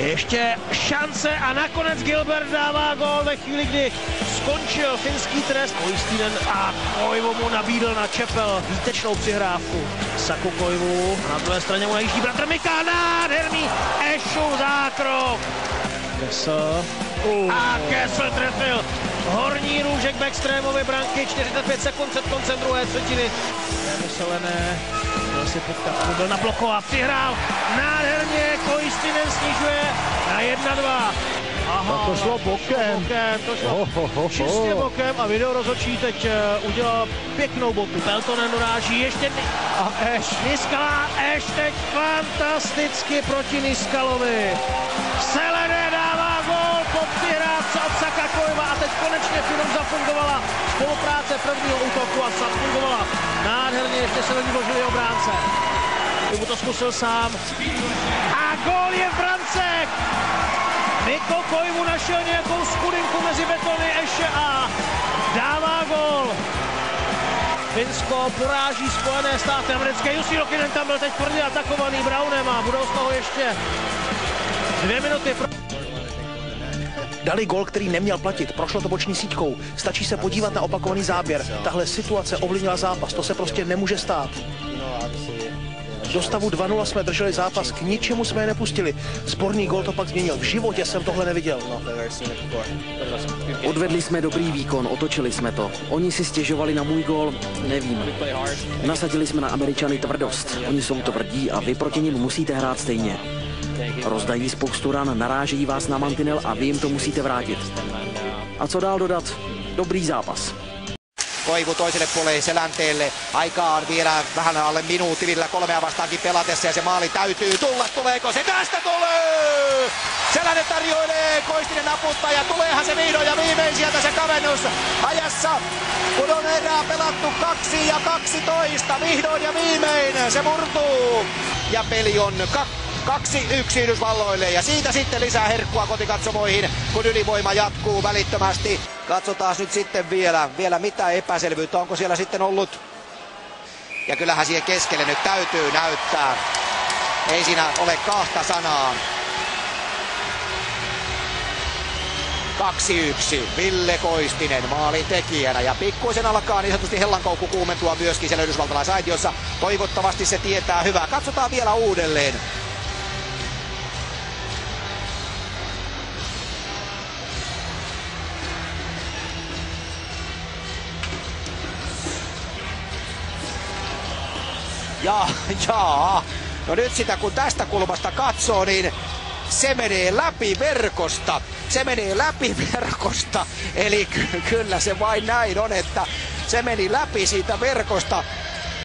Ještě šance a nakonec Gilbert dává gól ve chvíli, kdy skončil finský trest. Koistinen a Koivu mu nabídl na čepel výtečnou přihrávku. Saku Koivu, na druhé straně mu najíždí bratr Mika, nádherný Ešův zákrok. Kessel. A Kessel trefil horní růžek Backstreamovy branky, 45 sekund před koncem druhé třetiny. Muselené, byl si potkat, byl na bloku a přihrál nádherně, Koistinen snižuje na 1-2. Aha, to šlo bokem. To šlo čistě bokem a video rozhodčí teď udělal pěknou boku. Peltonen uráží ještě a Niskala, teď fantasticky proti Niskalovi. Selené dává gól po přihrávce od Saka Koiva a teď konečně film zafungovala spolupráce prvního útoku a zafungovala nádherně, ještě se do ní vložili obránce. Mu to zkusil sám a gól je v brance! Mikko Koivu našel nějakou skudinku mezi betony Eše a dává gól. Finsko poráží Spojené státy americké. Jussi Jokinen tam byl teď tvrdě atakovaný Brownem a budou z toho ještě 2 minuty. Dali gól, který neměl platit, prošlo to boční síťkou. Stačí se podívat na opakovaný záběr. Tahle situace ovlivnila zápas, to se prostě nemůže stát. Do stavu 2-0 jsme drželi zápas, k ničemu jsme je nepustili. Sporný gól to pak změnil, v životě jsem tohle neviděl. Odvedli jsme dobrý výkon, otočili jsme to. Oni si stěžovali na můj gól, nevím. Nasadili jsme na Američany tvrdost. Oni jsou tvrdí a vy proti nim musíte hrát stejně. Rozdají spoustu ran, narážejí vás na mantinel a vy jim to musíte vrátit. A co dál dodat? Dobrý zápas. Koivu toiselle puolelle selänteelle. Aikaa on vielä vähän alle minuutti, Villellä 3 vastaankin pelatessa ja se maali täytyy tulla. Tuleeko se? Tästä tulee! Selänne tarjoilee, Koistinen naputtaa ja tuleehan se vihdoin ja viimein sieltä se kavennus ajassa. Kun on erää pelattu 2 ja 12, vihdoin ja viimein se murtuu. Ja peli on 2-1 Yhdysvalloille ja siitä sitten lisää herkkua kotikatsomoihin, kun ylivoima jatkuu välittömästi. Katsotaan nyt sitten vielä mitä epäselvyyttä, onko siellä sitten ollut. Ja kyllähän siihen keskelle nyt täytyy näyttää. Ei siinä ole kahta sanaa. 2-1, Ville Koistinen maalin tekijänä ja pikkuisen alkaa niin sanotusti hellankoukku kuumentua myöskin siellä yhdysvaltalaisaitiossa. Toivottavasti se tietää hyvää. Katsotaan vielä uudelleen. Jaa. No nyt sitä kun tästä kulmasta katsoo, niin se menee läpi verkosta. Eli kyllä se vain näin on, että se meni läpi siitä verkosta.